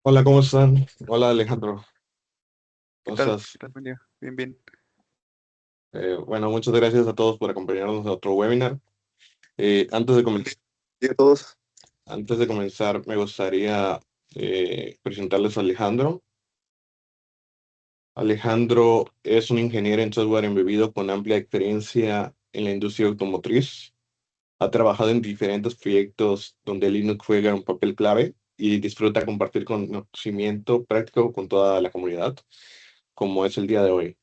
Hola, ¿cómo están? Hola, Alejandro. ¿Qué ¿Cómo tal? ¿Qué estás? tal? Buen día. Bien, bien. Bueno, muchas gracias a todos por acompañarnos a otro webinar. Antes de comenzar, a todos. Antes de comenzar, me gustaría presentarles a Alejandro. Alejandro es un ingeniero en software embebido con amplia experiencia en la industria automotriz. Ha trabajado en diferentes proyectos donde Linux juega un papel clave y disfruta compartir conocimiento práctico con toda la comunidad, como es el día de hoy.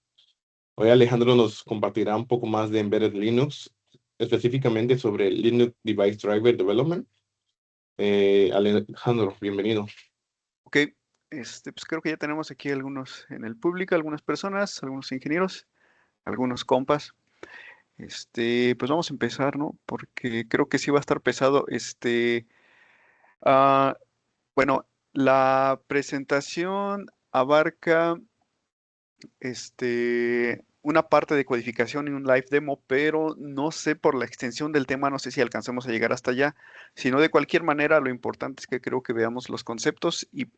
Hoy Alejandro nos compartirá un poco más de Embedded Linux, específicamente sobre Linux Device Driver Development. Alejandro, bienvenido. Ok, pues creo que ya tenemos aquí algunos en el público, algunas personas, algunos ingenieros, algunos compas. Pues vamos a empezar, ¿no? Porque creo que sí va a estar pesado. Ah, bueno, la presentación abarca, una parte de codificación y un live demo, pero no sé por la extensión del tema, no sé si alcanzamos a llegar hasta allá. Si no, de cualquier manera, lo importante es que creo que veamos los conceptos y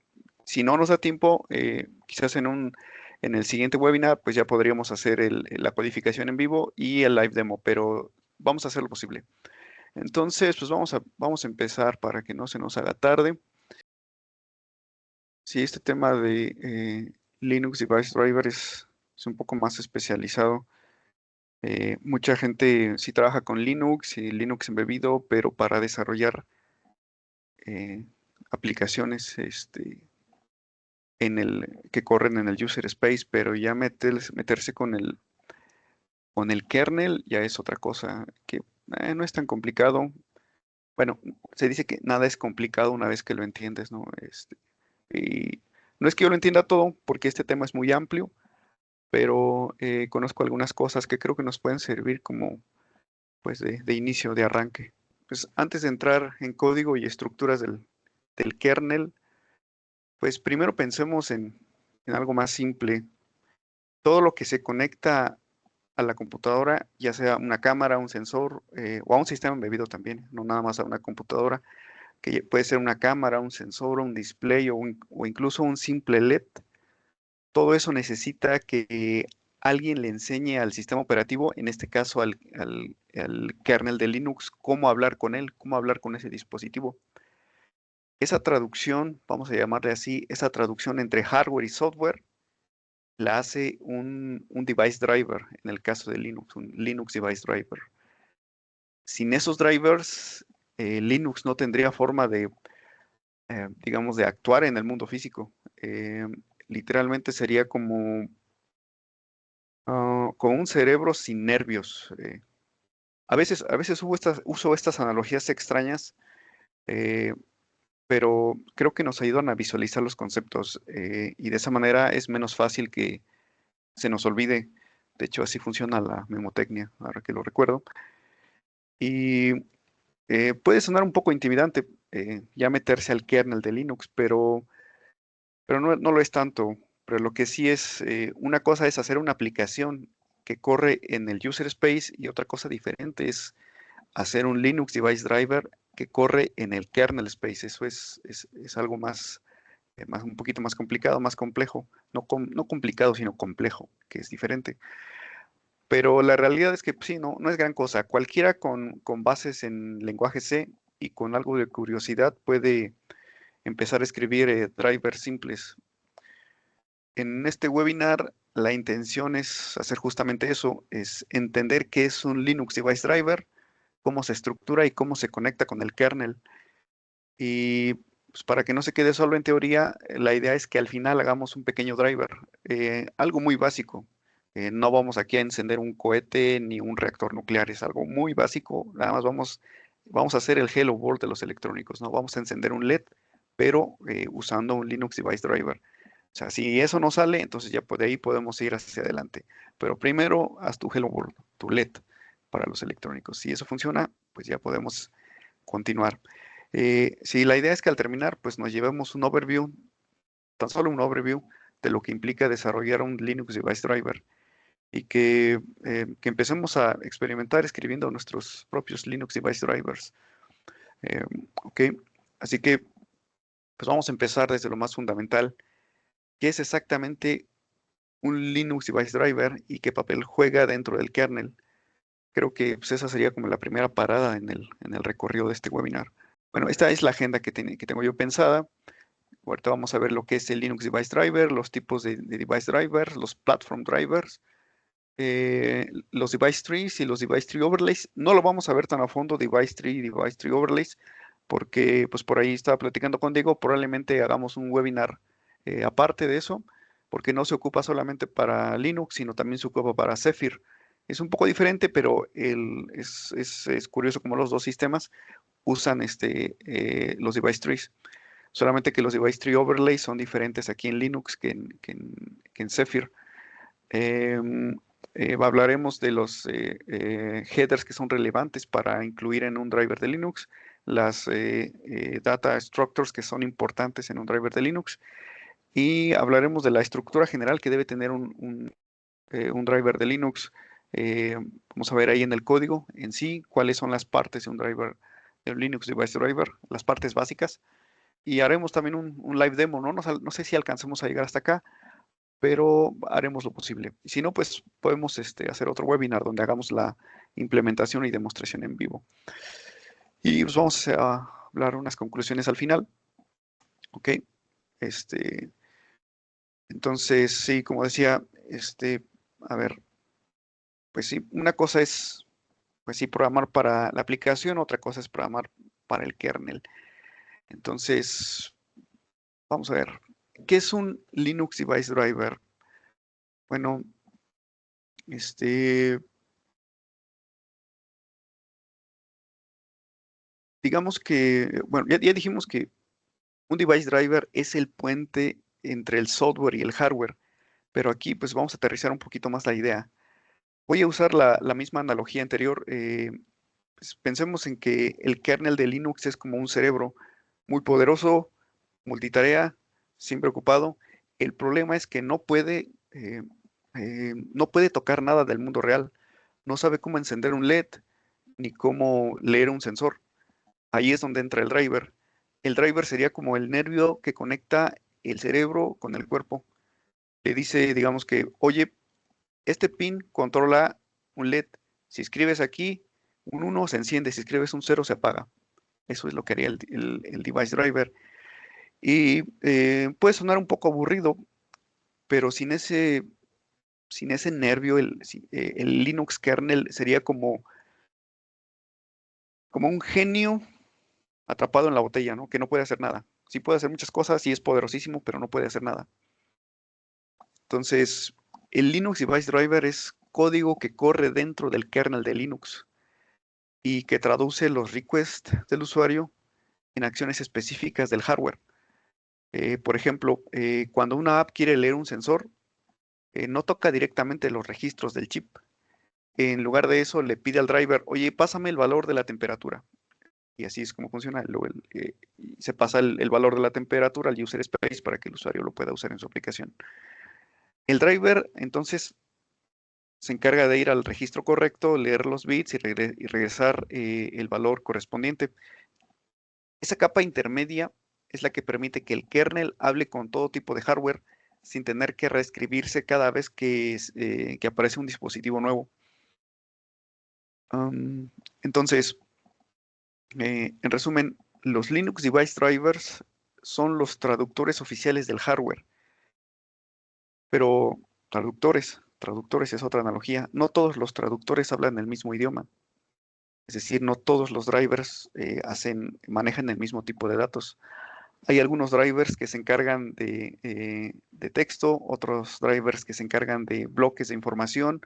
si no nos da tiempo, quizás en el siguiente webinar, pues ya podríamos hacer la codificación en vivo y el live demo, pero vamos a hacer lo posible. Entonces, pues vamos a empezar para que no se nos haga tarde. Sí, este tema de Linux Device Driver es un poco más especializado. Mucha gente sí trabaja con Linux y Linux embebido, pero para desarrollar eh, aplicaciones que corren en el user space, pero ya meterse con el kernel ya es otra cosa que no es tan complicado. Bueno, se dice que nada es complicado una vez que lo entiendes, ¿no? Y no es que yo lo entienda todo, porque este tema es muy amplio, pero conozco algunas cosas que creo que nos pueden servir como pues de inicio, de arranque. Pues antes de entrar en código y estructuras del kernel, pues primero pensemos en algo más simple. Todo lo que se conecta a la computadora, ya sea una cámara, un sensor o a un sistema embebido también, no nada más a una computadora, que puede ser una cámara, un sensor, un display o incluso un simple LED. Todo eso necesita que alguien le enseñe al sistema operativo, en este caso al kernel de Linux, cómo hablar con él, cómo hablar con ese dispositivo. Esa traducción, vamos a llamarle así, esa traducción entre hardware y software, la hace un device driver, en el caso de Linux, un Linux device driver. Sin esos drivers, Linux no tendría forma de, digamos, de actuar en el mundo físico. Literalmente sería como con un cerebro sin nervios. A veces uso estas analogías extrañas, eh, pero creo que nos ayudan a visualizar los conceptos y de esa manera es menos fácil que se nos olvide. De hecho, así funciona la memotecnia, ahora que lo recuerdo. Y puede sonar un poco intimidante ya meterse al kernel de Linux, pero no lo es tanto. Pero lo que sí es, una cosa es hacer una aplicación que corre en el user space y otra cosa diferente es hacer un Linux device driver que corre en el kernel space. Eso es algo un poquito más complicado, más complejo. No complicado, sino complejo, que es diferente. Pero la realidad es que pues, sí, no es gran cosa. Cualquiera con bases en lenguaje C y con algo de curiosidad puede empezar a escribir drivers simples. En este webinar, la intención es hacer justamente eso, es entender qué es un Linux Device Driver, cómo se estructura y cómo se conecta con el kernel. Y pues, para que no se quede solo en teoría, la idea es que al final hagamos un pequeño driver, algo muy básico. No vamos aquí a encender un cohete ni un reactor nuclear, es algo muy básico. Nada más vamos a hacer el Hello World de los electrónicos, ¿no? Vamos a encender un LED, pero usando un Linux Device Driver. O sea, si eso no sale, entonces ya de ahí podemos ir hacia adelante. Pero primero haz tu Hello World, tu LED para los electrónicos. Si eso funciona, pues ya podemos continuar. Si la idea es que al terminar, pues nos llevemos un overview, tan solo un overview de lo que implica desarrollar un Linux Device Driver y que empecemos a experimentar escribiendo nuestros propios Linux Device Drivers. Eh, ok, así que Pues vamos a empezar desde lo más fundamental, que es exactamente un Linux Device Driver y qué papel juega dentro del kernel. Creo que pues, esa sería como la primera parada en el recorrido de este webinar. Bueno, esta es la agenda que tengo yo pensada. Ahorita vamos a ver lo que es el Linux Device Driver, los tipos de Device Drivers, los Platform Drivers, los Device Trees y los Device Tree Overlays. No lo vamos a ver tan a fondo, Device Tree y Device Tree Overlays, porque pues por ahí estaba platicando con Diego, probablemente hagamos un webinar aparte de eso, porque no se ocupa solamente para Linux, sino también se ocupa para Zephyr. Es un poco diferente, pero es curioso como los dos sistemas usan los device trees. Solamente que los device tree overlays son diferentes aquí en Linux que en Zephyr. Em, Hablaremos de los headers que son relevantes para incluir en un driver de Linux, las data structures que son importantes en un driver de Linux, y hablaremos de la estructura general que debe tener un driver de Linux. Vamos a ver ahí en el código en sí cuáles son las partes de un driver de Linux Device Driver, las partes básicas. Y haremos también un live demo, ¿no? No sé si alcancemos a llegar hasta acá, pero haremos lo posible. Y si no, pues podemos hacer otro webinar donde hagamos la implementación y demostración en vivo. Y pues vamos a hablar unas conclusiones al final. Ok. Este, entonces, sí, como decía, a ver, pues sí, una cosa es, pues sí, programar para la aplicación, otra cosa es programar para el kernel. Entonces, vamos a ver, ¿qué es un Linux Device Driver? Bueno, este, digamos que, bueno, ya dijimos que un device driver es el puente entre el software y el hardware, pero aquí pues vamos a aterrizar un poquito más la idea. Voy a usar la misma analogía anterior. Pues, pensemos en que el kernel de Linux es como un cerebro muy poderoso, multitarea, siempre ocupado. El problema es que no puede tocar nada del mundo real. No sabe cómo encender un LED ni cómo leer un sensor. Ahí es donde entra el driver. El driver sería como el nervio que conecta el cerebro con el cuerpo. Le dice, digamos que, oye, este pin controla un LED. Si escribes aquí un 1 se enciende, si escribes un 0 se apaga. Eso es lo que haría el device driver. Y puede sonar un poco aburrido, pero sin ese nervio, el Linux kernel sería como un genio atrapado en la botella, ¿no? Que no puede hacer nada. Sí puede hacer muchas cosas y es poderosísimo, pero no puede hacer nada. Entonces, el Linux Device Driver es código que corre dentro del kernel de Linux y que traduce los requests del usuario en acciones específicas del hardware. Por ejemplo, cuando una app quiere leer un sensor, no toca directamente los registros del chip. En lugar de eso, le pide al driver, oye, pásame el valor de la temperatura. Y así es como funciona. Luego se pasa el valor de la temperatura al user space para que el usuario lo pueda usar en su aplicación. El driver, entonces, se encarga de ir al registro correcto, leer los bits y regresar el valor correspondiente. Esa capa intermedia es la que permite que el kernel hable con todo tipo de hardware sin tener que reescribirse cada vez que aparece un dispositivo nuevo. Entonces, en resumen, los Linux Device Drivers son los traductores oficiales del hardware, pero traductores es otra analogía. No todos los traductores hablan el mismo idioma. Es decir, no todos los drivers manejan el mismo tipo de datos. Hay algunos drivers que se encargan de texto, otros drivers que se encargan de bloques de información,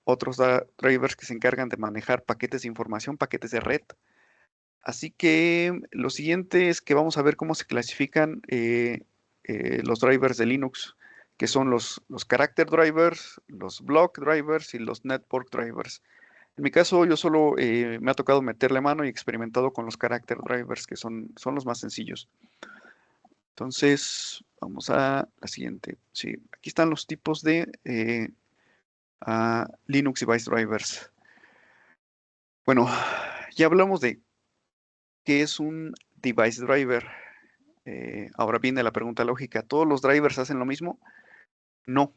otros drivers que se encargan de manejar paquetes de información, paquetes de red. Así que lo siguiente es que vamos a ver cómo se clasifican los drivers de Linux, que son los character drivers, los block drivers y los network drivers. En mi caso, yo solo me ha tocado meterle mano y experimentado con los character drivers, que son los más sencillos. Entonces, vamos a la siguiente. Sí, aquí están los tipos de Linux Device Drivers. Bueno, ya hablamos de qué es un device driver. Ahora viene la pregunta lógica, ¿todos los drivers hacen lo mismo? No.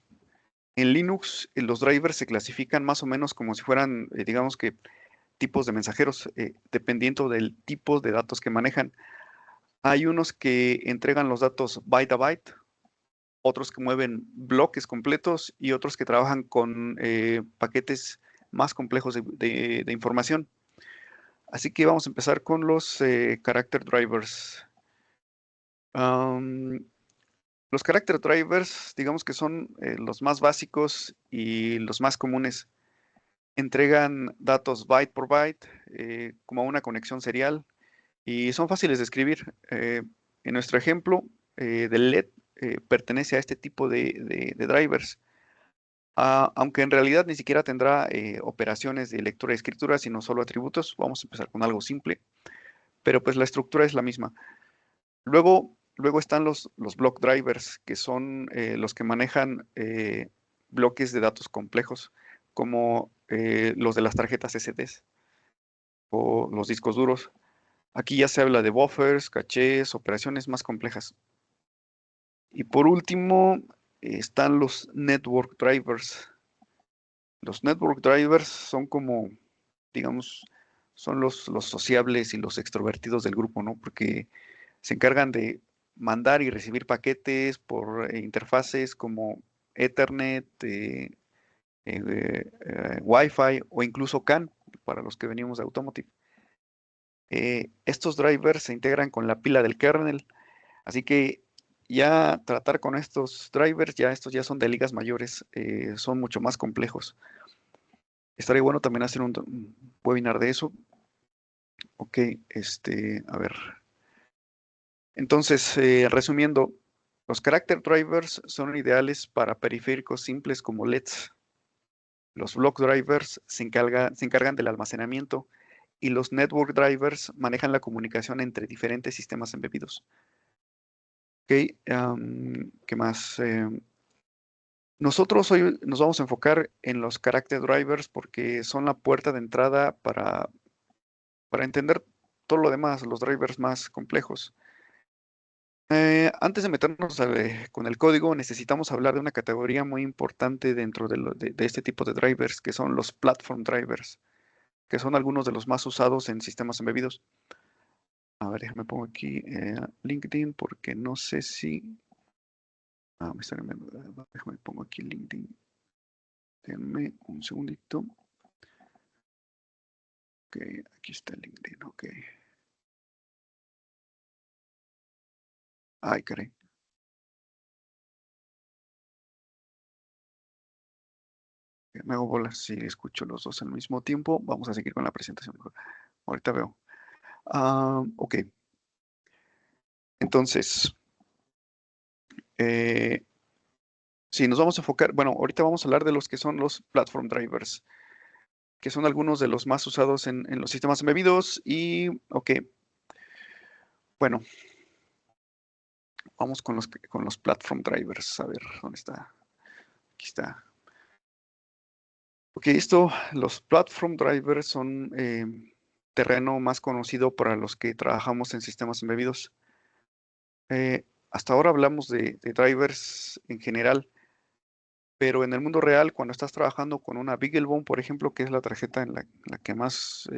En Linux los drivers se clasifican más o menos como si fueran, digamos que, tipos de mensajeros, dependiendo del tipo de datos que manejan. Hay unos que entregan los datos byte a byte, otros que mueven bloques completos y otros que trabajan con paquetes más complejos de información. Así que vamos a empezar con los character drivers. Los character drivers, digamos que son los más básicos y los más comunes. Entregan datos byte por byte, como una conexión serial, y son fáciles de escribir. En nuestro ejemplo del LED, pertenece a este tipo de drivers. Aunque en realidad ni siquiera tendrá operaciones de lectura y escritura, sino solo atributos. Vamos a empezar con algo simple, pero pues la estructura es la misma. Luego están los block drivers, que son los que manejan bloques de datos complejos, como los de las tarjetas SDs o los discos duros. Aquí ya se habla de buffers, cachés, operaciones más complejas. Y por último, están los network drivers. Los network drivers son como, digamos, son los sociables y los extrovertidos del grupo, ¿no? Porque se encargan de mandar y recibir paquetes por interfaces como Ethernet, Wi-Fi o incluso CAN, para los que venimos de Automotive. Estos drivers se integran con la pila del kernel, así que ya tratar con estos drivers, estos ya son de ligas mayores, son mucho más complejos. Estaría bueno también hacer un webinar de eso. Ok, a ver. Entonces, resumiendo, los character drivers son ideales para periféricos simples como LEDs. Los block drivers se encargan del almacenamiento y los network drivers manejan la comunicación entre diferentes sistemas embebidos. Ok, ¿qué más? Nosotros hoy nos vamos a enfocar en los character drivers porque son la puerta de entrada para entender todo lo demás, los drivers más complejos. Antes de meternos con el código, necesitamos hablar de una categoría muy importante dentro de este tipo de drivers, que son los platform drivers, que son algunos de los más usados en sistemas embebidos. A ver, déjame pongo aquí LinkedIn porque no sé si... me está cambiando. Déjame pongo aquí LinkedIn. Déjenme un segundito. Ok, aquí está LinkedIn, ok. Ay, caray. Me hago bolas si escucho los dos al mismo tiempo. Vamos a seguir con la presentación. Ahorita veo. Ok. Entonces, sí, nos vamos a enfocar. Bueno, ahorita vamos a hablar de los que son los platform drivers, que son algunos de los más usados en los sistemas embebidos. Y, ok. Bueno, vamos con los platform drivers. A ver, ¿dónde está? Aquí está. Ok, los platform drivers son terreno más conocido para los que trabajamos en sistemas embebidos. Hasta ahora hablamos de drivers en general, pero en el mundo real, cuando estás trabajando con una BeagleBone, por ejemplo, que es la tarjeta en la que más,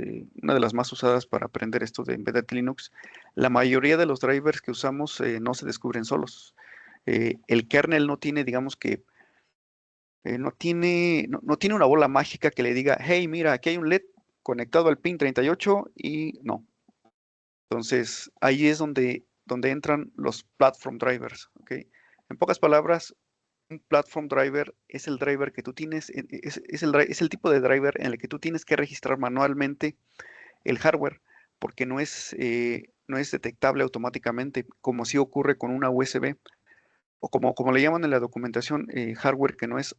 una de las más usadas para aprender esto de Embedded Linux, la mayoría de los drivers que usamos no se descubren solos. El kernel no tiene, digamos que, no tiene una bola mágica que le diga, hey, mira, aquí hay un LED conectado al pin 38 y no. Entonces, ahí es donde entran los platform drivers, ¿ok? En pocas palabras, un platform driver es el driver que tú tienes, es el tipo de driver en el que tú tienes que registrar manualmente el hardware, porque no es detectable automáticamente, como si ocurre con una USB, o como le llaman en la documentación, hardware que no es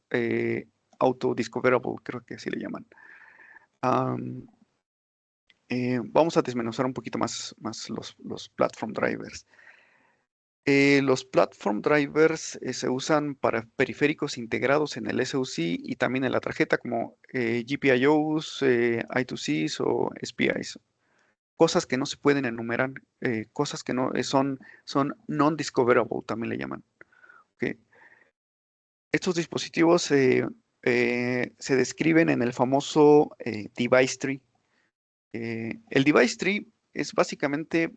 auto-discoverable, creo que así le llaman. Vamos a desmenuzar un poquito más los platform drivers. Los platform drivers se usan para periféricos integrados en el SoC y también en la tarjeta como GPIOs, I2Cs o SPIs. cosas que no se pueden enumerar, cosas que no son non-discoverable, también le llaman. ¿Ok? Estos dispositivos se describen en el famoso device tree. El device tree es básicamente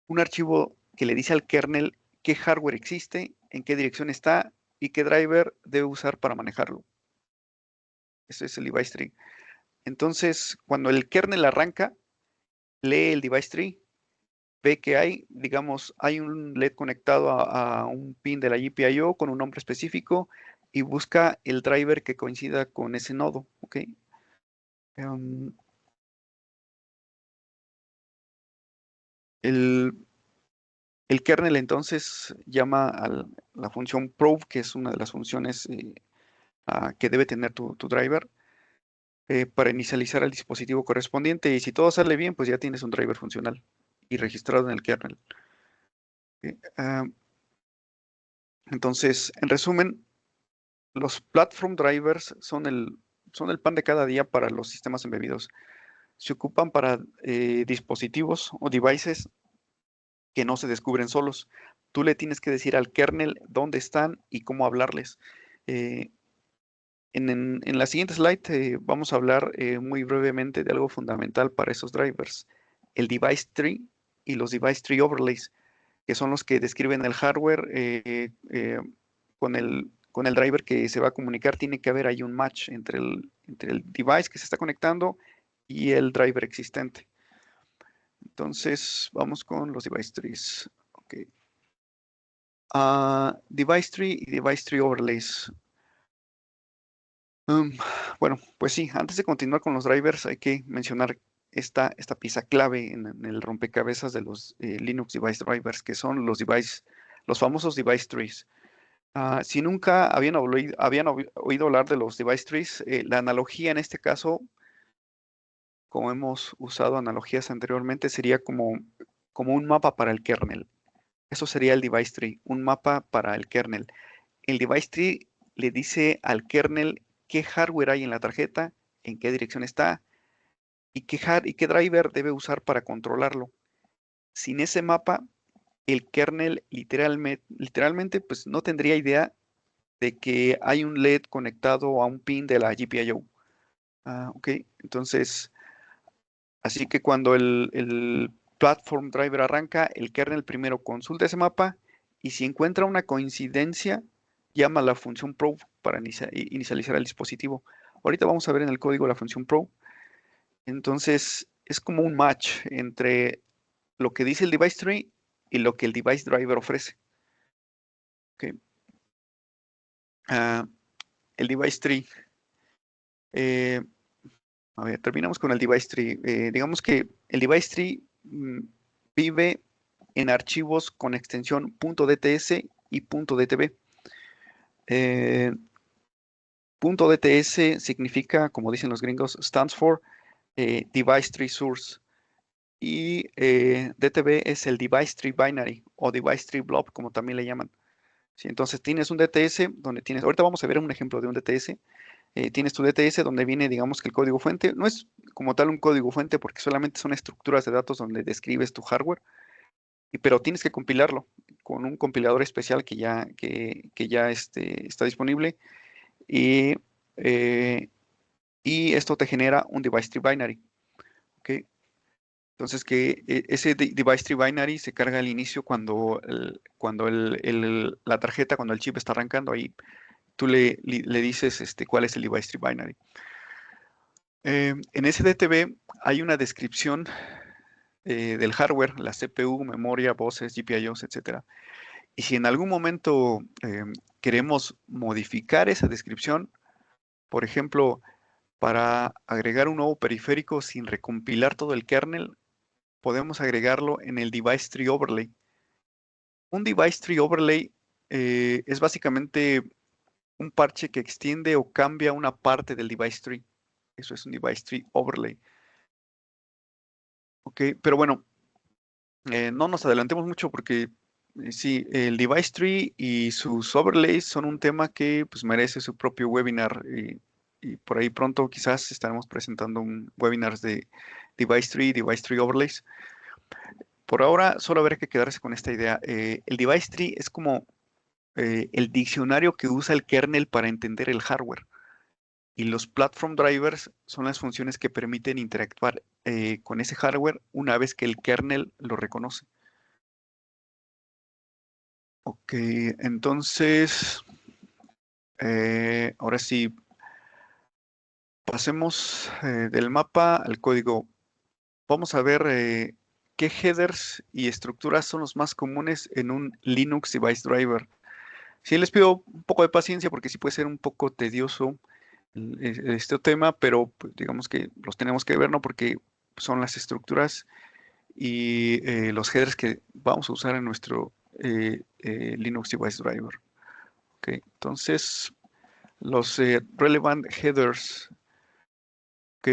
un archivo que le dice al kernel qué hardware existe, en qué dirección está y qué driver debe usar para manejarlo. Ese es el device tree. Entonces, cuando el kernel arranca, lee el device tree, ve que hay, digamos, hay un LED conectado a un pin de la GPIO con un nombre específico y busca el driver que coincida con ese nodo, ¿ok? Em, el, el kernel entonces llama a la función probe, que es una de las funciones que debe tener tu driver, para inicializar el dispositivo correspondiente. Y si todo sale bien, pues ya tienes un driver funcional y registrado en el kernel. Entonces, en resumen, los platform drivers son el pan de cada día para los sistemas embebidos. Se ocupan para dispositivos o devices que no se descubren solos. Tú le tienes que decir al kernel dónde están y cómo hablarles. Eh, en la siguiente slide vamos a hablar muy brevemente de algo fundamental para esos drivers, el device tree y los device tree overlays, que son los que describen el hardware con el driver que se va a comunicar. Tiene que haber ahí un match entre el device que se está conectando y el driver existente. Entonces, vamos con los device trees. Ok. Device tree y device tree overlays. Um, bueno, pues sí, antes de continuar con los drivers, hay que mencionar esta pieza clave en el rompecabezas de los Linux device drivers, que son los famosos device trees. Si nunca habían oído hablar de los device trees, la analogía en este caso, como hemos usado analogías anteriormente, sería como un mapa para el kernel. Eso sería el device tree, un mapa para el kernel. El device tree le dice al kernel qué hardware hay en la tarjeta, en qué dirección está y qué driver debe usar para controlarlo. Sin ese mapa, el kernel literalmente pues no tendría idea de que hay un LED conectado a un pin de la GPIO. Ok, entonces, así que cuando el platform driver arranca, el kernel primero consulta ese mapa y si encuentra una coincidencia, llama a la función probe para inicializar el dispositivo. Ahorita vamos a ver en el código la función probe. Entonces, es como un match entre lo que dice el device tree y lo que el device driver ofrece. Ok. Ah, el device tree. eh, A ver, terminamos con el device tree. Digamos que el device tree vive en archivos con extensión .dts y .dtb. Eh, .dts significa, como dicen los gringos, stands for Device Tree Source. Y DTB es el Device Tree Binary o Device Tree Blob, como también le llaman. ¿Sí? Entonces tienes un DTS donde tienes, ahorita vamos a ver un ejemplo de un DTS. Tienes tu DTS donde viene, digamos que el código fuente, no es como tal un código fuente porque solamente son estructuras de datos donde describes tu hardware, pero tienes que compilarlo con un compilador especial que ya está disponible y, eh, y esto te genera un device tree binary. ¿Ok? Entonces que ese device tree binary se carga al inicio la tarjeta, cuando el chip está arrancando, ahí tú le dices cuál es el device tree binary. En SDTV hay una descripción del hardware, la CPU, memoria, voces, GPIOs, etcétera. Y si en algún momento queremos modificar esa descripción, por ejemplo, para agregar un nuevo periférico sin recompilar todo el kernel, podemos agregarlo en el device tree overlay. Un device tree overlay es básicamente un parche que extiende o cambia una parte del device tree. Eso es un device tree overlay. Ok, pero bueno, no nos adelantemos mucho porque sí, el device tree y sus overlays son un tema que pues merece su propio webinar y por ahí pronto quizás estaremos presentando un webinar device tree overlays. Por ahora solo habrá que quedarse con esta idea. El device tree es como el diccionario que usa el kernel para entender el hardware. Y los platform drivers son las funciones que permiten interactuar con ese hardware una vez que el kernel lo reconoce. Ok, entonces, ahora sí, pasemos del mapa al código. Vamos a ver qué headers y estructuras son los más comunes en un Linux Device Driver. Sí, les pido un poco de paciencia porque sí puede ser un poco tedioso este tema, pero pues, digamos que los tenemos que ver, ¿no? Porque son las estructuras y los headers que vamos a usar en nuestro Linux Device Driver. Ok, entonces, los relevant headers. Ok,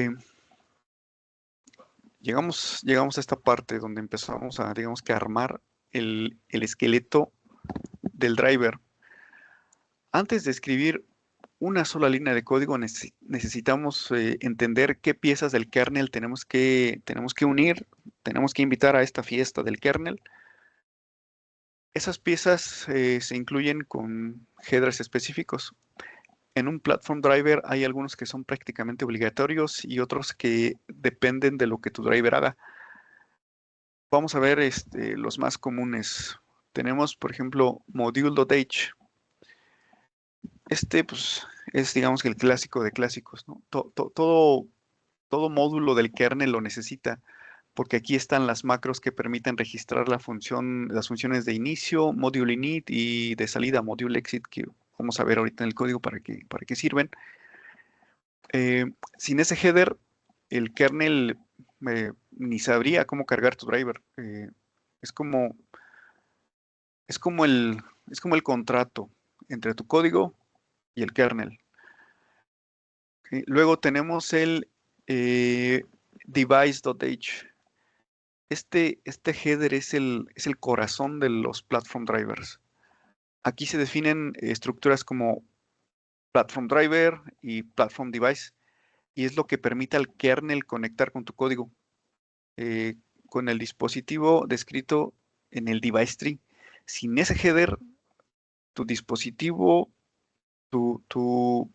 llegamos a esta parte donde empezamos a, digamos que, armar el esqueleto del driver. Antes de escribir una sola línea de código, necesitamos entender qué piezas del kernel tenemos que unir, tenemos que invitar a esta fiesta del kernel. Esas piezas se incluyen con headers específicos. En un platform driver hay algunos que son prácticamente obligatorios y otros que dependen de lo que tu driver haga. Vamos a ver los más comunes. Tenemos, por ejemplo, module.h. Pues, es, digamos que el clásico de clásicos, ¿no? Todo módulo del kernel lo necesita, porque aquí están las macros que permiten registrar las funciones de inicio, module init y de salida, module exit, que vamos a ver ahorita en el código para qué sirven. Sin ese header, el kernel ni sabría cómo cargar tu driver. Es como, es como el contrato entre tu código y el kernel. ¿Ok? Luego tenemos el device.h. Este header es el corazón de los platform drivers. Aquí se definen estructuras como platform driver y platform device, y es lo que permite al kernel conectar con tu código, eh, con el dispositivo descrito en el device tree. Sin ese header, tu dispositivo, tu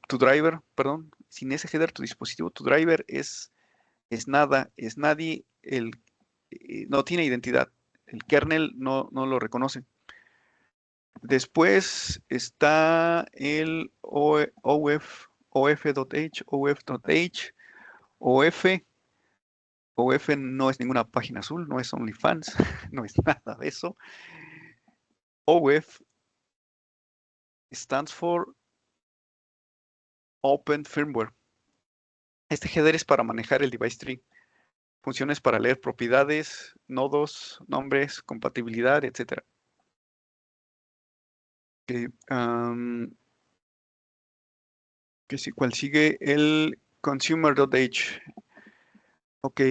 driver, perdón, sin ese header, tu dispositivo, tu driver es nada, es nadie, no tiene identidad. El kernel no lo reconoce. Después está el of.h, of. OF no es ninguna página azul, no es OnlyFans, no es nada de eso. OF stands for Open Firmware. Este header es para manejar el device tree. Funciones para leer propiedades, nodos, nombres, compatibilidad, etc. Okay, ¿cuál sigue? El consumer.h. Ok.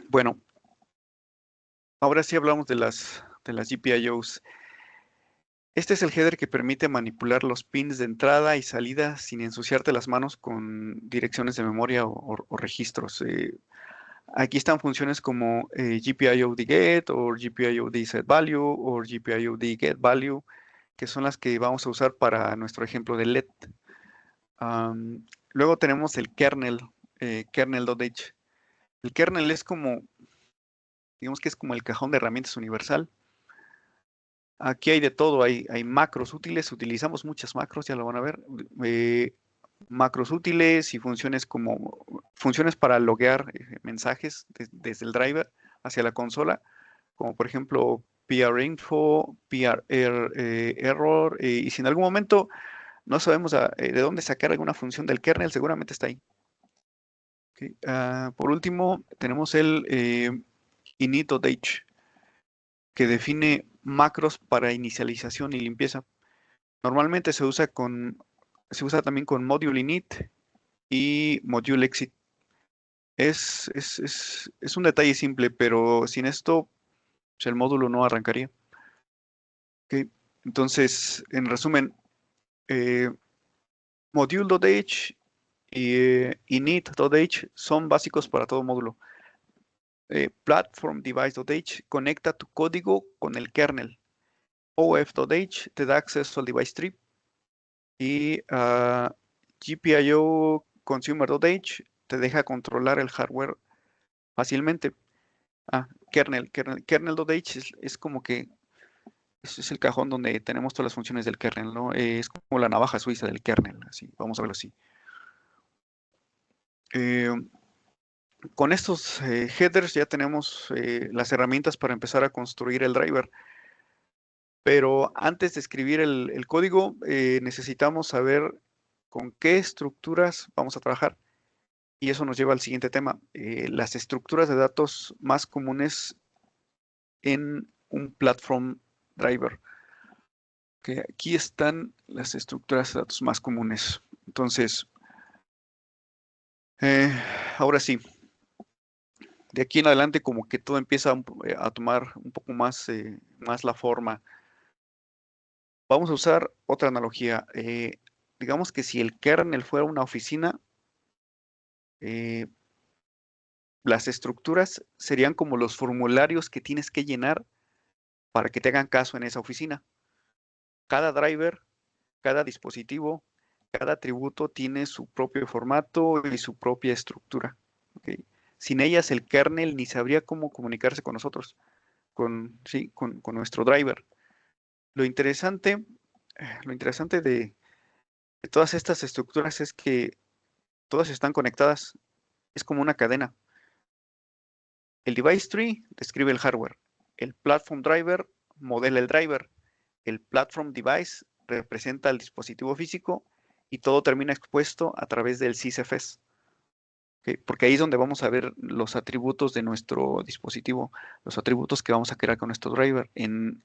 Bueno, ahora sí hablamos de las GPIOs. Este es el header que permite manipular los pins de entrada y salida sin ensuciarte las manos con direcciones de memoria o registros. Aquí están funciones como GPIOD get o GPIOD set value o GPIOD get value, que son las que vamos a usar para nuestro ejemplo de LED. Luego tenemos el kernel, kernel.h. El kernel es como, digamos que es como el cajón de herramientas universal. Aquí hay de todo, hay macros útiles, utilizamos muchas macros, ya lo van a ver. Macros útiles y funciones para loguear mensajes desde el driver hacia la consola, como por ejemplo PRInfo, error, y si en algún momento no sabemos de dónde sacar alguna función del kernel, seguramente está ahí. Okay. Por último, tenemos el init.h, que define macros para inicialización y limpieza. Normalmente se usa también con module init y module exit. Es un detalle simple, pero sin esto pues, el módulo no arrancaría. ¿Okay? Entonces, en resumen, module.h y init.h son básicos para todo módulo. Platform device.h conecta tu código con el kernel. OF.h te da acceso al device tree. Y GPIO consumer.h te deja controlar el hardware fácilmente. Kernel.h es como que es el cajón donde tenemos todas las funciones del kernel, ¿no? Es como la navaja suiza del kernel, así, vamos a verlo así. Eh, con estos headers ya tenemos las herramientas para empezar a construir el driver. Pero antes de escribir el código, necesitamos saber con qué estructuras vamos a trabajar. Y eso nos lleva al siguiente tema, las estructuras de datos más comunes en un platform driver. Que aquí están las estructuras de datos más comunes. Entonces, ahora sí, de aquí en adelante como que todo empieza a tomar un poco más, más la forma. Vamos a usar otra analogía. Digamos que si el kernel fuera una oficina, eh, las estructuras serían como los formularios que tienes que llenar para que te hagan caso en esa oficina. Cada driver, cada dispositivo, cada atributo tiene su propio formato y su propia estructura. ¿Okay? Sin ellas, el kernel ni sabría cómo comunicarse con nosotros, sí, con nuestro driver. Lo interesante de todas estas estructuras es que todas están conectadas. Es como una cadena. El device tree describe el hardware. El platform driver modela el driver. El platform device representa el dispositivo físico y todo termina expuesto a través del sysfs. ¿Okay? Porque ahí es donde vamos a ver los atributos de nuestro dispositivo, los atributos que vamos a crear con nuestro driver. En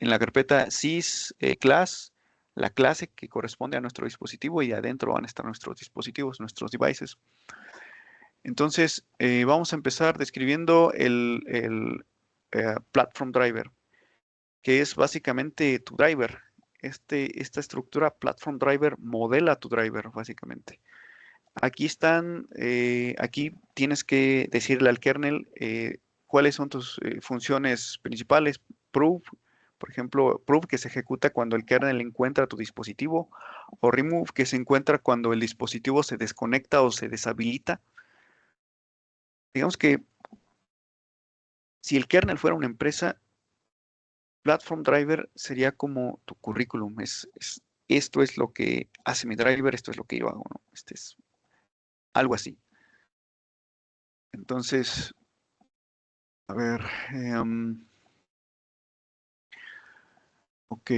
la carpeta sys class, la clase que corresponde a nuestro dispositivo y adentro van a estar nuestros dispositivos, nuestros devices. Entonces, vamos a empezar describiendo el platform driver, que es básicamente tu driver. Esta estructura platform driver modela tu driver, básicamente. Aquí tienes que decirle al kernel cuáles son tus funciones principales. Prove, por ejemplo, prove que se ejecuta cuando el kernel encuentra tu dispositivo, o remove que se encuentra cuando el dispositivo se desconecta o se deshabilita. Digamos que si el kernel fuera una empresa, Platform Driver sería como tu currículum. Esto es lo que hace mi driver, esto es lo que yo hago, ¿no? Este es algo así. Entonces, a ver, ok,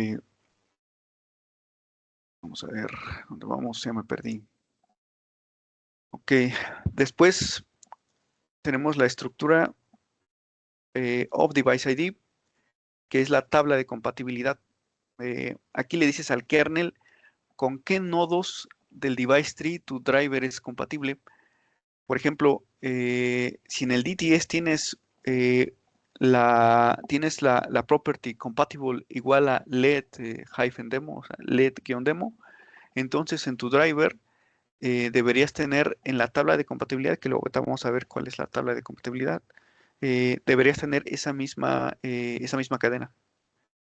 vamos a ver, ¿dónde vamos? Ya me perdí. Ok, después tenemos la estructura of Device ID, que es la tabla de compatibilidad. Aquí le dices al kernel con qué nodos del device tree tu driver es compatible. Por ejemplo, si en el DTS tienes la property compatible igual a LED-demo, o sea, LED-demo, entonces en tu driver deberías tener en la tabla de compatibilidad, que luego vamos a ver cuál es la tabla de compatibilidad, deberías tener esa misma cadena.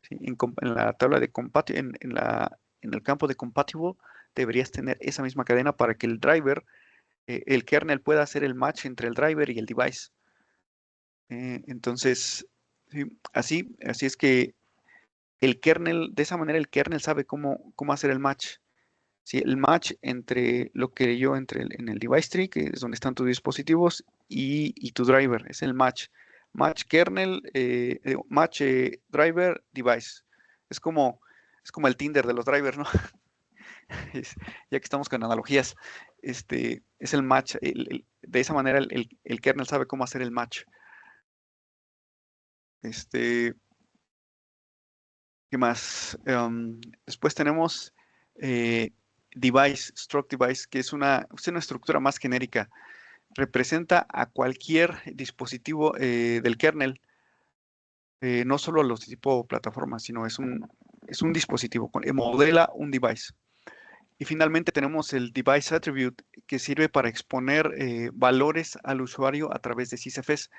¿Sí? En la tabla de en el campo de compatible deberías tener esa misma cadena para que el driver, el kernel pueda hacer el match entre el driver y el device. Entonces, sí, así es que el kernel, de esa manera el kernel sabe cómo hacer el match. ¿Sí? El match entre lo que yo en el device tree, que es donde están tus dispositivos, y tu driver, es el match. Match kernel, match driver device. Es como, es como el Tinder de los drivers, ¿no? Ya que estamos con analogías, es el match. De esa manera el kernel sabe cómo hacer el match. ¿Qué más? Después tenemos device, struct device, que es una estructura más genérica. Representa a cualquier dispositivo del kernel, no solo a los de tipo plataforma, sino es un dispositivo, modela un device. Y finalmente tenemos el Device Attribute, que sirve para exponer valores al usuario a través de sysfs.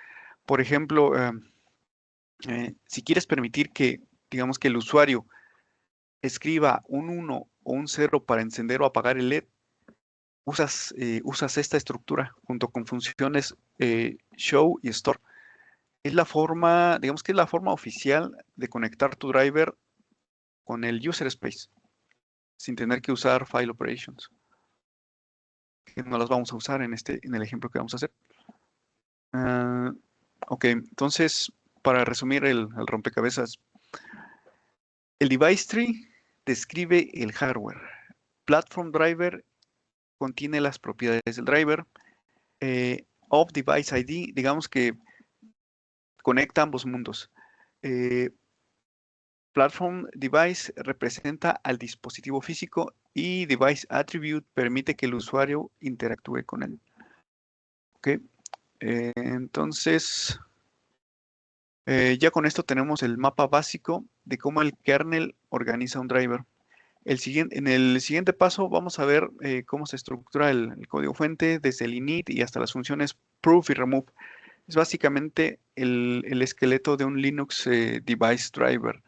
Por ejemplo, si quieres permitir que, digamos que el usuario escriba un 1 o un 0 para encender o apagar el LED, usas esta estructura junto con funciones show y store. Es la forma, digamos que es la forma oficial de conectar tu driver con el user space, sin tener que usar file operations, que no las vamos a usar en el ejemplo que vamos a hacer. Ok, entonces, para resumir el rompecabezas, el device tree describe el hardware. Platform driver contiene las propiedades del driver. Of device ID, digamos que conecta ambos mundos. Platform device representa al dispositivo físico y device attribute permite que el usuario interactúe con él. Ok, entonces ya con esto tenemos el mapa básico de cómo el kernel organiza un driver. En el siguiente paso vamos a ver cómo se estructura el código fuente desde el init y hasta las funciones proof y remove. Es básicamente el esqueleto de un Linux device driver.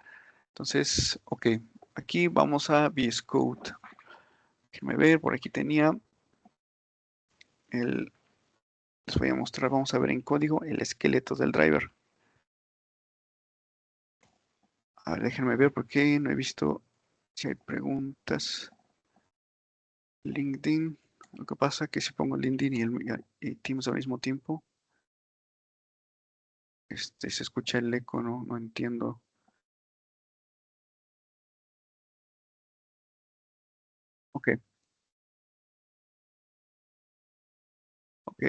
Entonces, ok, aquí vamos a VS Code. Déjenme ver, por aquí tenía les voy a mostrar, vamos a ver en código el esqueleto del driver. A ver, déjenme ver porque no he visto si hay preguntas. LinkedIn. Lo que pasa es que si pongo LinkedIn y Teams al mismo tiempo, se escucha el eco, no entiendo. Ok, ok,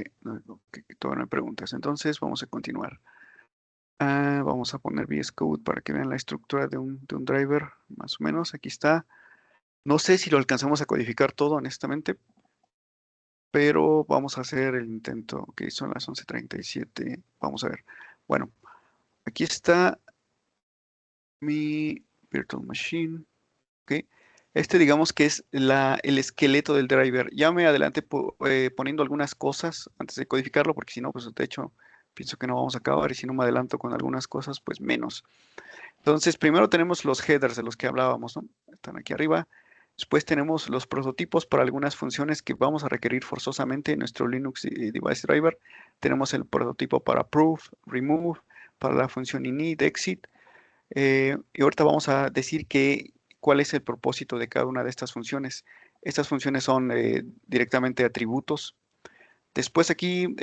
todavía no hay preguntas. Entonces vamos a continuar. Vamos a poner VS Code para que vean la estructura de un driver, más o menos. Aquí está. No sé si lo alcanzamos a codificar todo, honestamente, pero vamos a hacer el intento. Ok, son las 11:37. Vamos a ver. Bueno, aquí está mi virtual machine. Ok. Digamos que es el esqueleto del driver. Ya me adelanté poniendo algunas cosas antes de codificarlo, porque si no, pues de hecho pienso que no vamos a acabar y si no me adelanto con algunas cosas, pues menos. Entonces, primero tenemos los headers de los que hablábamos, ¿no? Están aquí arriba. Después tenemos los prototipos para algunas funciones que vamos a requerir forzosamente en nuestro Linux Device Driver. Tenemos el prototipo para proof, remove, para la función init, exit. Y ahorita vamos a decir cuál es el propósito de cada una de estas funciones. Estas funciones son directamente atributos. Después aquí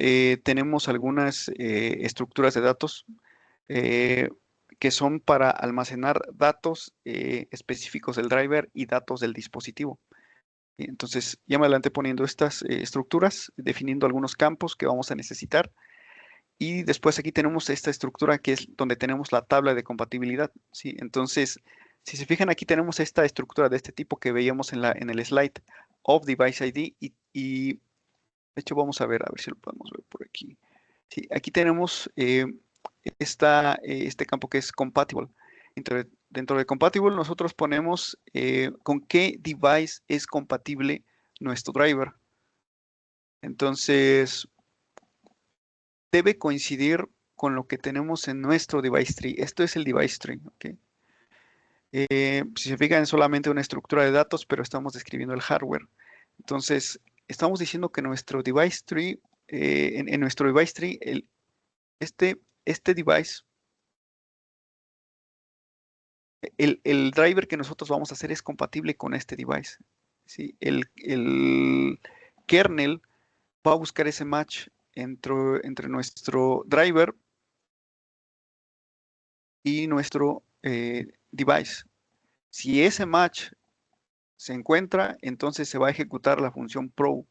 tenemos algunas estructuras de datos eh, que son para almacenar datos específicos del driver y datos del dispositivo. Entonces, ya me adelanté poniendo estas estructuras, definiendo algunos campos que vamos a necesitar. Y después aquí tenemos esta estructura que es donde tenemos la tabla de compatibilidad, ¿sí? Entonces, si se fijan, aquí tenemos esta estructura de este tipo que veíamos en el slide of device ID y de hecho vamos a ver si lo podemos ver por aquí. Sí, aquí tenemos este campo que es compatible. Dentro de compatible nosotros ponemos con qué device es compatible nuestro driver. Entonces, debe coincidir con lo que tenemos en nuestro device tree. Esto es el device tree, ¿ok? Si se fijan, es solamente una estructura de datos, pero estamos describiendo el hardware. Entonces, estamos diciendo que nuestro device tree, en nuestro device tree, este device, el driver que nosotros vamos a hacer es compatible con este device. ¿Sí? El kernel va a buscar ese match entre nuestro driver y nuestro device. Si ese match se encuentra, entonces se va a ejecutar la función probe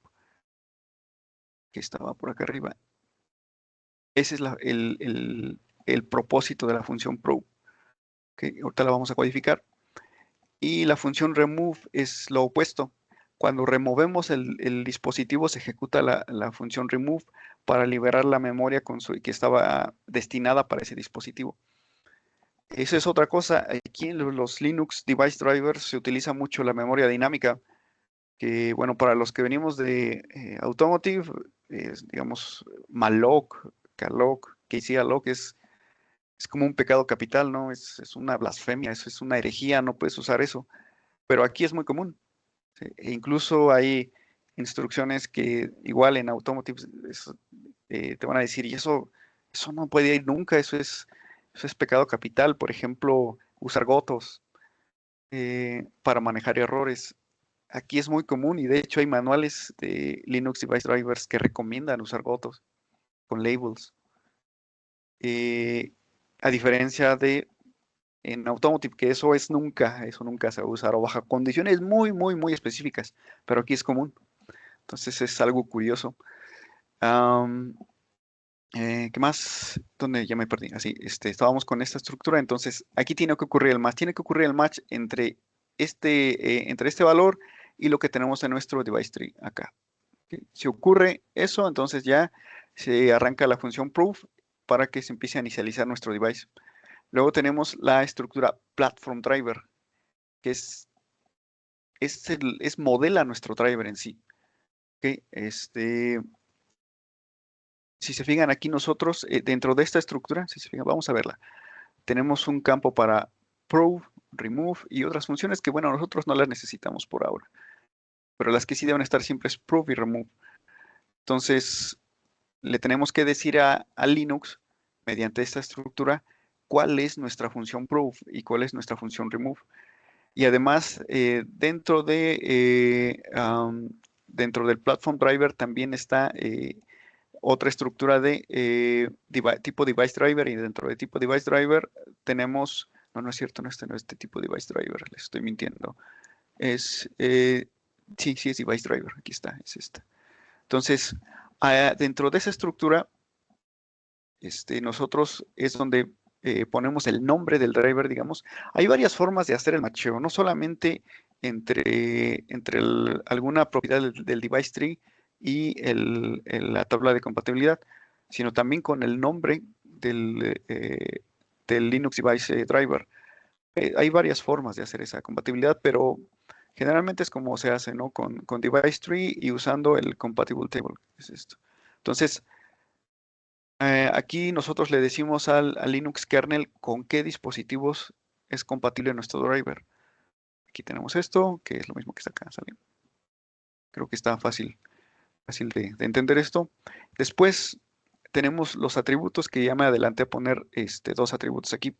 que estaba por acá arriba. Ese es el propósito de la función probe. Okay, ahorita la vamos a codificar. Y la función remove es lo opuesto. Cuando removemos el dispositivo, se ejecuta la función remove para liberar la memoria que estaba destinada para ese dispositivo. Eso es otra cosa. Aquí en los Linux Device Drivers se utiliza mucho la memoria dinámica. que, bueno, para los que venimos de Automotive, digamos, malloc, calloc, kcalloc es como un pecado capital, ¿no? Es una blasfemia, eso es una herejía, no puedes usar eso. Pero aquí es muy común. ¿Sí? E incluso hay instrucciones que igual en Automotive te van a decir, y eso no puede ir nunca, eso es pecado capital. Por ejemplo, usar gotos para manejar errores. Aquí es muy común y de hecho hay manuales de Linux Device Drivers que recomiendan usar gotos con labels. Eh, a diferencia de en Automotive, que eso nunca se va a usar o bajo condiciones muy, muy, muy específicas, pero aquí es común. Entonces es algo curioso. Am, ¿Qué más? ¿Dónde ya me perdí? Así, estábamos con esta estructura, entonces aquí tiene que ocurrir el match. Tiene que ocurrir el match entre este valor y lo que tenemos en nuestro device tree acá. ¿Ok? Si ocurre eso, entonces ya se arranca la función proof para que se empiece a inicializar nuestro device. Luego tenemos la estructura platform driver, que modela nuestro driver en sí. ¿Ok? Si se fijan aquí nosotros, dentro de esta estructura, si se fijan, vamos a verla. Tenemos un campo para prove, remove y otras funciones que, bueno, nosotros no las necesitamos por ahora. Pero las que sí deben estar siempre es prove y remove. Entonces, le tenemos que decir a Linux, mediante esta estructura, cuál es nuestra función prove y cuál es nuestra función remove. Y además, dentro del platform driver también está otra estructura de tipo device driver y dentro de tipo device driver tenemos, no, no es cierto, no es este tipo device driver, les estoy mintiendo. Es, sí, sí es device driver, aquí está, es esta. Entonces, dentro de esa estructura, nosotros es donde ponemos el nombre del driver, digamos. Hay varias formas de hacer el macheo, no solamente entre alguna propiedad del device tree y la tabla de compatibilidad, sino también con el nombre del Linux Device Driver. Hay varias formas de hacer esa compatibilidad, pero generalmente es como se hace, ¿no? Con device tree y usando el compatible table, es esto. Entonces, aquí nosotros le decimos al Linux kernel con qué dispositivos es compatible nuestro driver. Aquí tenemos esto, que es lo mismo que está acá, ¿sale? Creo que está fácil de entender esto. Después tenemos los atributos, que ya me adelanté a poner dos atributos aquí.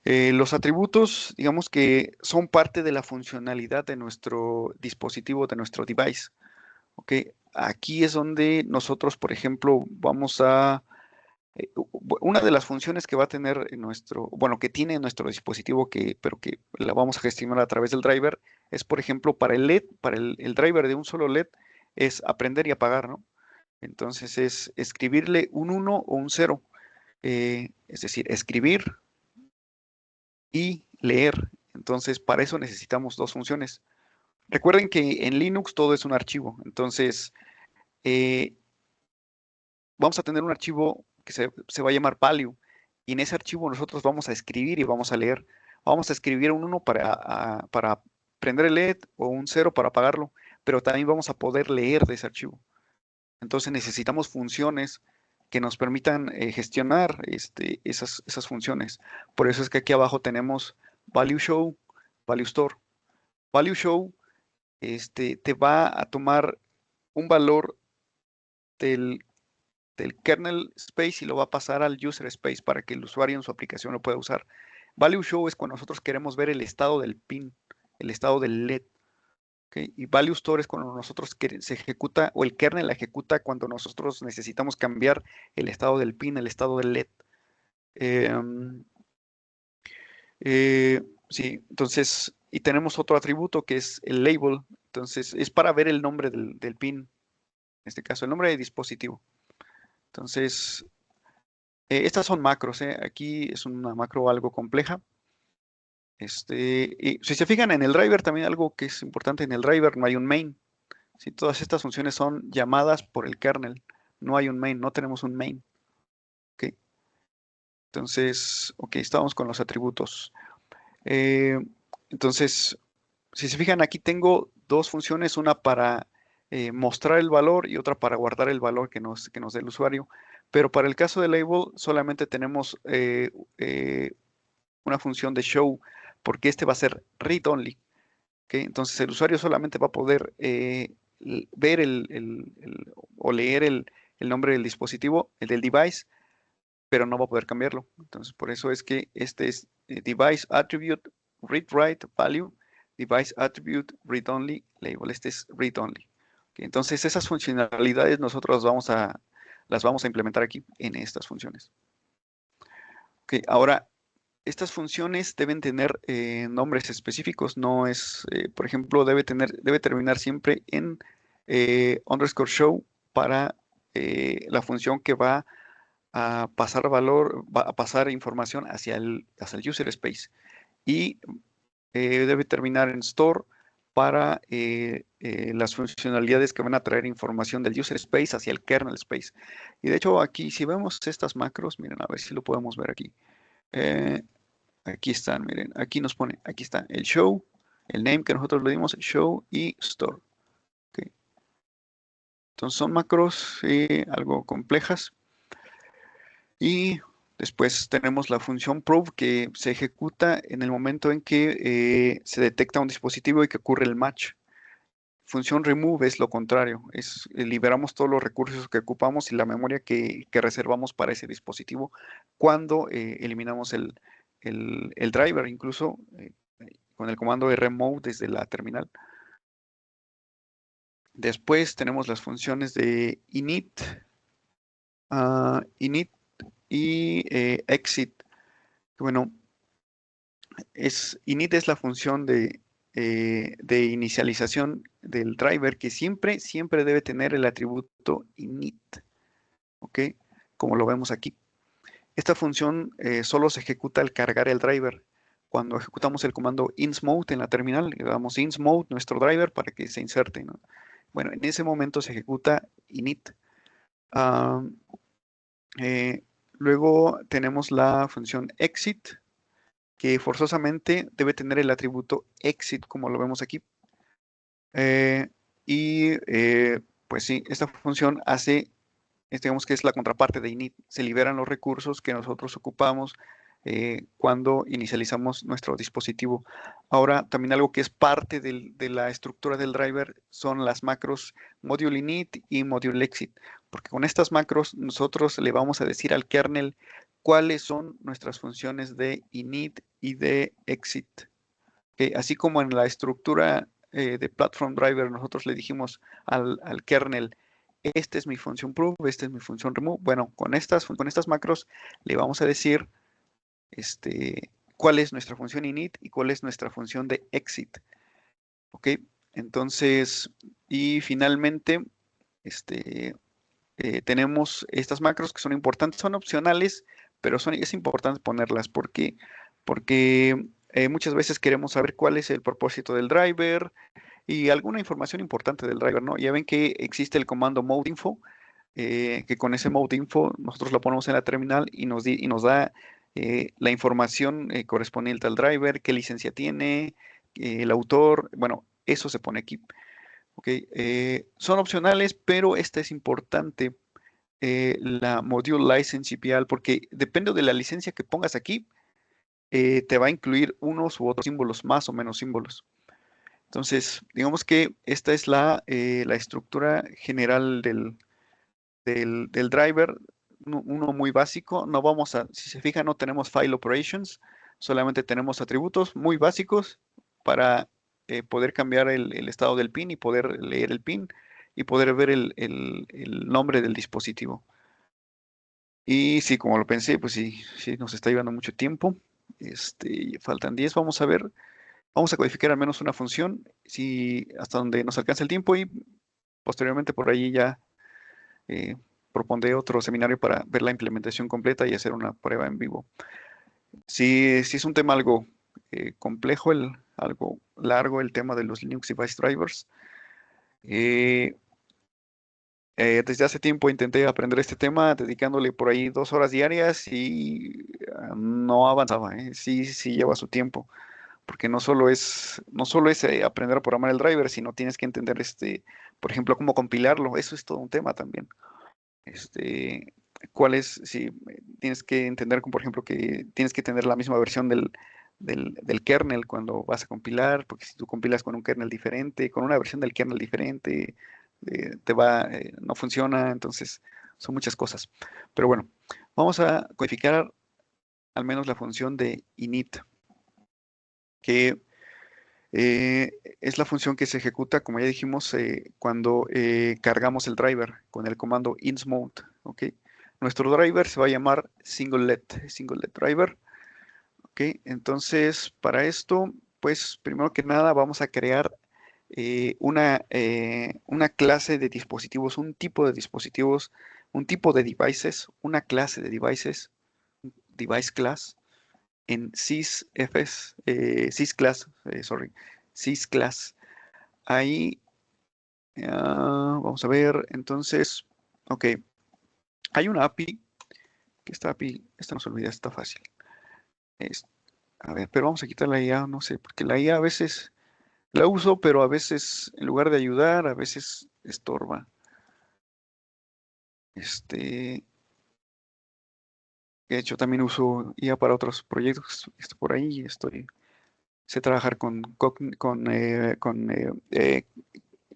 Los atributos, digamos que son parte de la funcionalidad de nuestro dispositivo, de nuestro device. ¿Ok? Aquí es donde nosotros, por ejemplo, vamos a una de las funciones que va a tener bueno, que tiene nuestro dispositivo, pero que la vamos a gestionar a través del driver, es, por ejemplo, para el LED, para el driver de un solo LED, es aprender y apagar, ¿no? Entonces es escribirle un 1 o un 0, es decir, escribir y leer. Entonces, para eso necesitamos dos funciones. Recuerden que en Linux todo es un archivo, entonces eh, vamos a tener un archivo que se va a llamar value y en ese archivo nosotros vamos a escribir y vamos a leer. Vamos a escribir un 1 para prender el LED o un 0 para apagarlo, pero también vamos a poder leer de ese archivo. Entonces necesitamos funciones que nos permitan gestionar esas funciones. Por eso es que aquí abajo tenemos value show, value store. Value show te va a tomar un valor del del kernel space y lo va a pasar al user space para que el usuario en su aplicación lo pueda usar. Value show es cuando nosotros queremos ver el estado del pin, el estado del LED. ¿Okay? Y value store es cuando nosotros se ejecuta o el kernel la ejecuta cuando nosotros necesitamos cambiar el estado del pin, el estado del LED. Sí, entonces, y tenemos otro atributo que es el label. Entonces, es para ver el nombre del pin, en este caso, el nombre de dispositivo. Entonces, estas son macros, aquí es una macro algo compleja. Y si se fijan en el driver, también algo que es importante en el driver, no hay un main. Si todas estas funciones son llamadas por el kernel, no hay un main, no tenemos un main. ¿Ok? Entonces, ok, estamos con los atributos. Eh, entonces, si se fijan, aquí tengo dos funciones, una para mostrar el valor y otra para guardar el valor que nos dé el usuario. Pero para el caso de label solamente tenemos una función de show, porque este va a ser read only. ¿Okay? Entonces el usuario solamente va a poder ver o leer el nombre del dispositivo, el del device, pero no va a poder cambiarlo. Entonces por eso es que este es device attribute read write value, device attribute read only label. Este es read only. ¿Okay? Entonces esas funcionalidades nosotros las vamos a implementar aquí en estas funciones. Okay, ahora estas funciones deben tener nombres específicos, no es, por ejemplo, debe terminar siempre en underscore show para la función que va a pasar valor, va a pasar información hacia el user space. Y debe terminar en store para las funcionalidades que van a traer información del user space hacia el kernel space. Y de hecho aquí, si vemos estas macros, miren, a ver si lo podemos ver aquí. Aquí están, miren, aquí nos pone, aquí está el show, el name que nosotros le dimos, show y store. Okay. Entonces son macros algo complejas. Y después tenemos la función prove que se ejecuta en el momento en que se detecta un dispositivo y que ocurre el match. Función remove es lo contrario, es liberamos todos los recursos que ocupamos y la memoria que reservamos para ese dispositivo cuando eliminamos el driver, incluso con el comando remove desde la terminal. Después tenemos las funciones de init, init y exit. Bueno, init es la función de inicialización del driver que siempre debe tener el atributo init, ¿ok? Como lo vemos aquí. Esta función solo se ejecuta al cargar el driver. Cuando ejecutamos el comando insmode en la terminal, le damos insmode nuestro driver para que se inserte, ¿no? Bueno, en ese momento se ejecuta init. Luego tenemos la función exit, que forzosamente debe tener el atributo exit, como lo vemos aquí. Pues sí, esta función hace, digamos que es la contraparte de init. Se liberan los recursos que nosotros ocupamos cuando inicializamos nuestro dispositivo. Ahora, también algo que es parte de la estructura del driver son las macros module init y module exit, porque con estas macros nosotros le vamos a decir al kernel cuáles son nuestras funciones de init y de exit. Así como en la estructura de platform driver nosotros le dijimos al kernel, esta es mi función prove, esta es mi función remove. Bueno, con estas macros le vamos a decir cuál es nuestra función init y cuál es nuestra función de exit. ¿Ok? Entonces, y finalmente, tenemos estas macros que son importantes, son opcionales, pero es importante ponerlas porque muchas veces queremos saber cuál es el propósito del driver y alguna información importante del driver, ¿no? Ya ven que existe el comando mode info, que con ese mode info nosotros lo ponemos en la terminal y nos da la información correspondiente al driver, qué licencia tiene, el autor, bueno, eso se pone aquí. Okay. Son opcionales, pero esta es importante, la Module License GPL, porque depende de la licencia que pongas aquí, te va a incluir unos u otros símbolos, más o menos símbolos. Entonces, digamos que esta es la estructura general del driver, uno muy básico. No vamos a, si se fijan, no tenemos file operations, solamente tenemos atributos muy básicos para poder cambiar el estado del pin y poder leer el pin y poder ver el nombre del dispositivo. Y sí, como lo pensé, pues sí, nos está llevando mucho tiempo. Faltan 10, vamos a ver. Vamos a codificar al menos una función, si hasta donde nos alcance el tiempo y posteriormente por ahí ya propondré otro seminario para ver la implementación completa y hacer una prueba en vivo. Sí, es un tema algo complejo, algo largo el tema de los Linux Device Drivers. Desde hace tiempo intenté aprender este tema, dedicándole por ahí 2 horas diarias y no avanzaba, Sí lleva su tiempo, porque no solo es aprender a programar el driver, sino tienes que entender, por ejemplo, cómo compilarlo. Eso es todo un tema también. Este, si tienes que entender, como por ejemplo, que tienes que tener la misma versión del kernel cuando vas a compilar, porque si tú compilas con un kernel diferente, con una versión del kernel diferente, no funciona, entonces son muchas cosas. Pero bueno, vamos a codificar al menos la función de init, que es la función que se ejecuta, como ya dijimos, cuando cargamos el driver con el comando insmode, ¿ok? Nuestro driver se va a llamar singlet driver, ¿ok? Entonces, para esto, pues, primero que nada, vamos a crear una clase de dispositivos, un tipo de dispositivos, un tipo de devices, una clase de devices, device class, en sysclass, sysclass. Ahí, vamos a ver, entonces, ok, hay una API, que esta no se olvida, está fácil. Es- a ver, pero vamos a quitar la IA, no sé, porque la IA a veces la uso, pero a veces, en lugar de ayudar, a veces estorba. Este, de hecho, también uso IA para otros proyectos, por ahí, sé trabajar con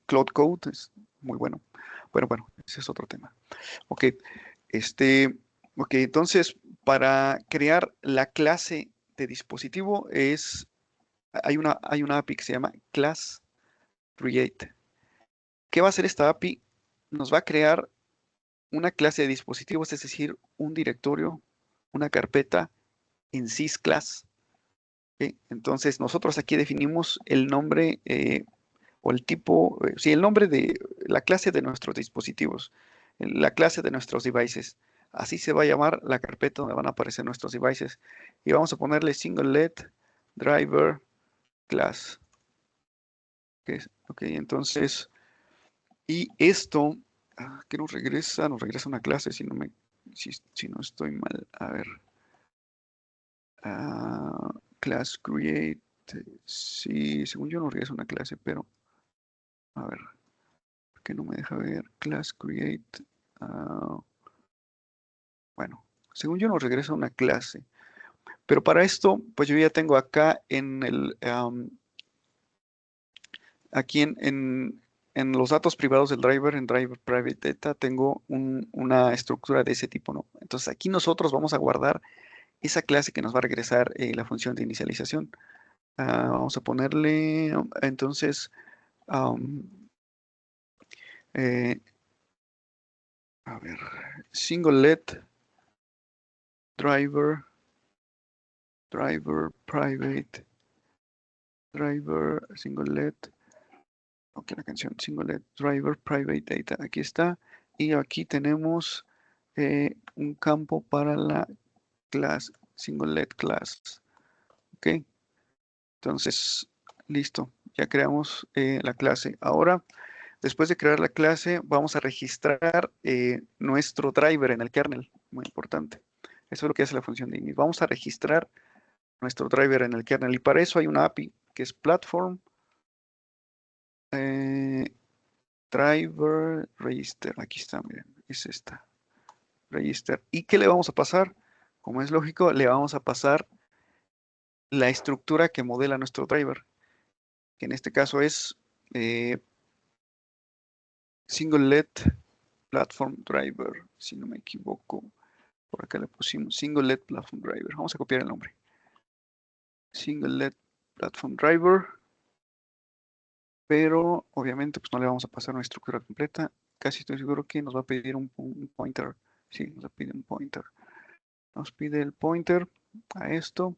Cloud Code, es muy bueno. Bueno, ese es otro tema. Ok, este, entonces, para crear la clase de dispositivo hay una API que se llama class create. ¿Qué va a hacer esta API? Nos va a crear una clase de dispositivos, es decir, un directorio, una carpeta en sysclass. ¿Ok? Entonces, nosotros aquí definimos el nombre o el tipo, sí, el nombre de la clase de nuestros dispositivos, la clase de nuestros devices. Así se va a llamar la carpeta donde van a aparecer nuestros devices. Y vamos a ponerle singlet driver class. Ok, entonces, y esto, ¿qué nos regresa? Nos regresa una clase si no estoy mal. A ver. Class create. Sí, según yo nos regresa una clase, pero a ver. ¿Por qué no me deja ver? Class create. ah, bueno, según yo nos regresa una clase. Pero para esto, pues yo ya tengo acá aquí en los datos privados del driver, en driver private data, tengo una estructura de ese tipo, ¿no? Entonces aquí nosotros vamos a guardar esa clase que nos va a regresar la función de inicialización. Vamos a ponerle, entonces, um, eh, a ver, singlet driver private driver singlet, ok, la canción singlet driver private data, aquí está, y aquí tenemos un campo para la class singlet class, ok, entonces listo, ya creamos la clase. Ahora, después de crear la clase, vamos a registrar nuestro driver en el kernel, muy importante. Eso es lo que hace la función de init. Vamos a registrar nuestro driver en el kernel y para eso hay una API que es platform eh, driver register. Aquí está, miren, es esta, register. ¿Y qué le vamos a pasar? Como es lógico, le vamos a pasar la estructura que modela nuestro driver, que en este caso es eh, singlet platform driver, si no me equivoco. Por acá le pusimos singlet platform driver. Vamos a copiar el nombre. Singlet platform driver. Pero obviamente pues no le vamos a pasar una estructura completa. Casi estoy seguro que nos va a pedir un pointer. Sí, nos va a pedir un pointer. Nos pide el pointer a esto.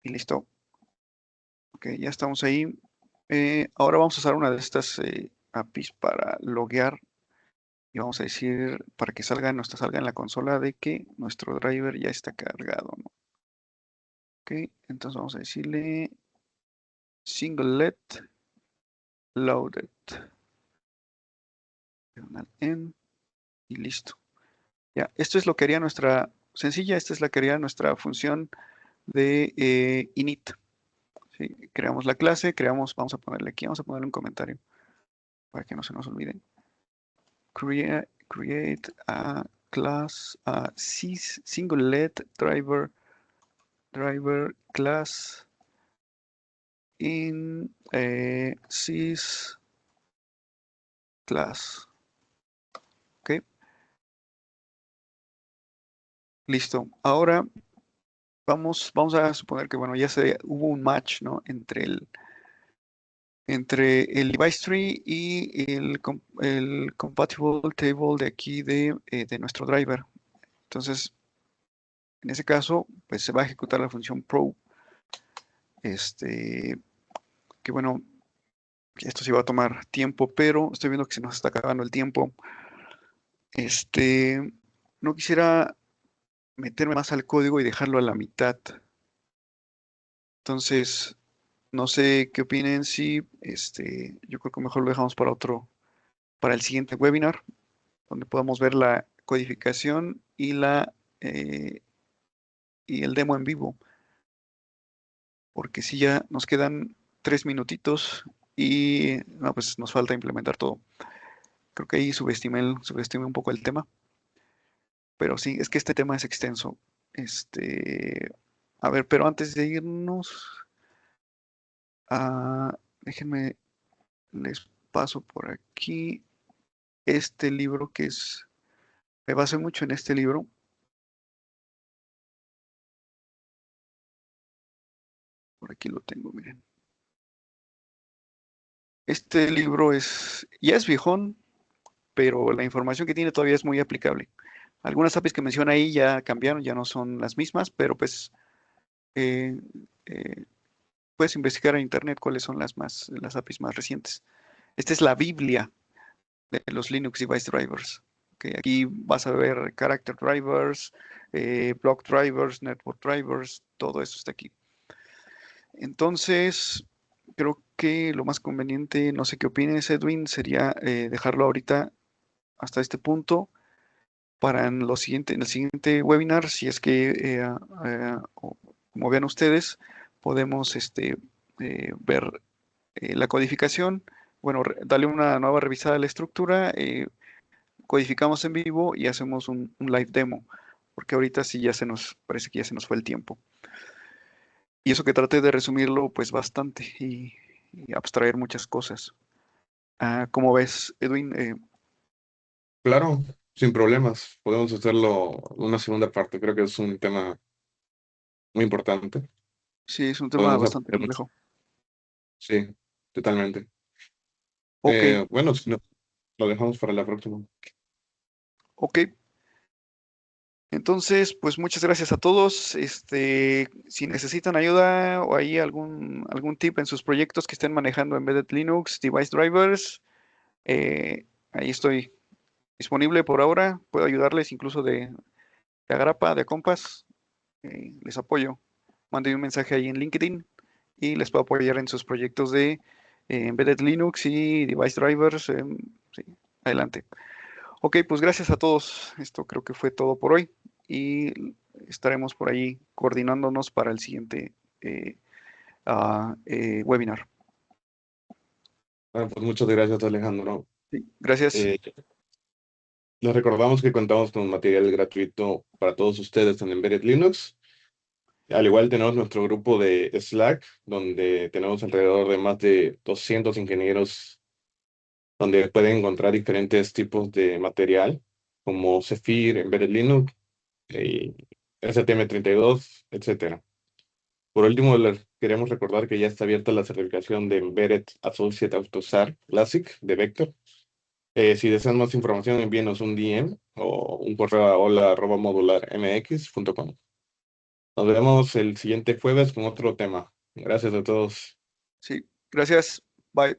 Y listo. Ok, ya estamos ahí. Ahora vamos a usar una de estas APIs para loguear. Y vamos a decir, para que salga en la consola de que nuestro driver ya está cargado, ¿no? Ok, entonces vamos a decirle singlet loaded. En, y listo. Ya, esto es lo que haría esta es la que haría nuestra función de init. ¿sí? Creamos la clase, vamos a ponerle aquí, vamos a ponerle un comentario para que no se nos olvide. Create a class, a singlet driver class in sys class. ¿Ok? Listo. Ahora vamos a suponer que, bueno, ya hubo un match, ¿no? Entre el device tree y el compatible table de aquí de nuestro driver. Entonces, en ese caso, pues se va a ejecutar la función pro. Que bueno, esto sí va a tomar tiempo, pero estoy viendo que se nos está acabando el tiempo. No quisiera meterme más al código y dejarlo a la mitad. Entonces, no sé qué opinen si, yo creo que mejor lo dejamos para el siguiente webinar, donde podamos ver la codificación eh, y el demo en vivo, porque si ya nos quedan 3 minutitos y no, pues nos falta implementar todo. Creo que ahí subestimé un poco el tema, pero sí, es que este tema es extenso. A ver, pero antes de irnos, déjenme, les paso por aquí este libro me basé mucho en este libro. Por aquí lo tengo, miren. Este libro ya es viejón, pero la información que tiene todavía es muy aplicable. Algunas APIs que menciona ahí ya cambiaron, ya no son las mismas, pero pues eh, eh, puedes investigar en internet cuáles son las APIs más recientes. Esta es la Biblia de los Linux Device Drivers. Okay, aquí vas a ver character drivers, block drivers, network drivers, todo eso está aquí. Entonces, creo que lo más conveniente, no sé qué opines, Edwin, sería dejarlo ahorita hasta este punto para en el siguiente webinar, si es que, como vean ustedes, podemos ver la codificación, bueno, darle una nueva revisada a la estructura, codificamos en vivo y hacemos un live demo, porque ahorita sí parece que ya se nos fue el tiempo. Y eso que traté de resumirlo pues bastante y abstraer muchas cosas. ¿Cómo ves, Edwin? Claro, sin problemas. Podemos hacerlo en una segunda parte. Creo que es un tema muy importante. Sí, es un tema Podemos bastante aprender mucho. complejo. Sí, totalmente. Ok, Bueno, si no, lo dejamos para la próxima. ok. Entonces, pues muchas gracias a todos. Si necesitan ayuda o hay algún tip en sus proyectos que estén manejando Embedded Linux, Device Drivers, ahí estoy disponible por ahora. Puedo ayudarles incluso de agrapa, de compas. Les apoyo. Manden un mensaje ahí en LinkedIn y les puedo apoyar en sus proyectos de Embedded Linux y Device Drivers. Sí, adelante. Ok, pues gracias a todos. Esto creo que fue todo por hoy y estaremos por ahí coordinándonos para el siguiente eh, webinar. Bueno, pues muchas gracias, Alejandro. Sí, gracias. Eh, Les recordamos que contamos con material gratuito para todos ustedes en Embedded Linux. Al igual tenemos nuestro grupo de Slack, donde tenemos alrededor de más de 200 ingenieros, donde pueden encontrar diferentes tipos de material, como Zephyr, Embedded Linux, y STM32, etcétera. Por último, les queremos recordar que ya está abierta la certificación de Embedded Associate AutoSAR Classic de Vector. Si desean más información, envíenos un DM o un correo a hola@modularmx.com. Nos vemos el siguiente jueves con otro tema. Gracias a todos. Sí, gracias. Bye.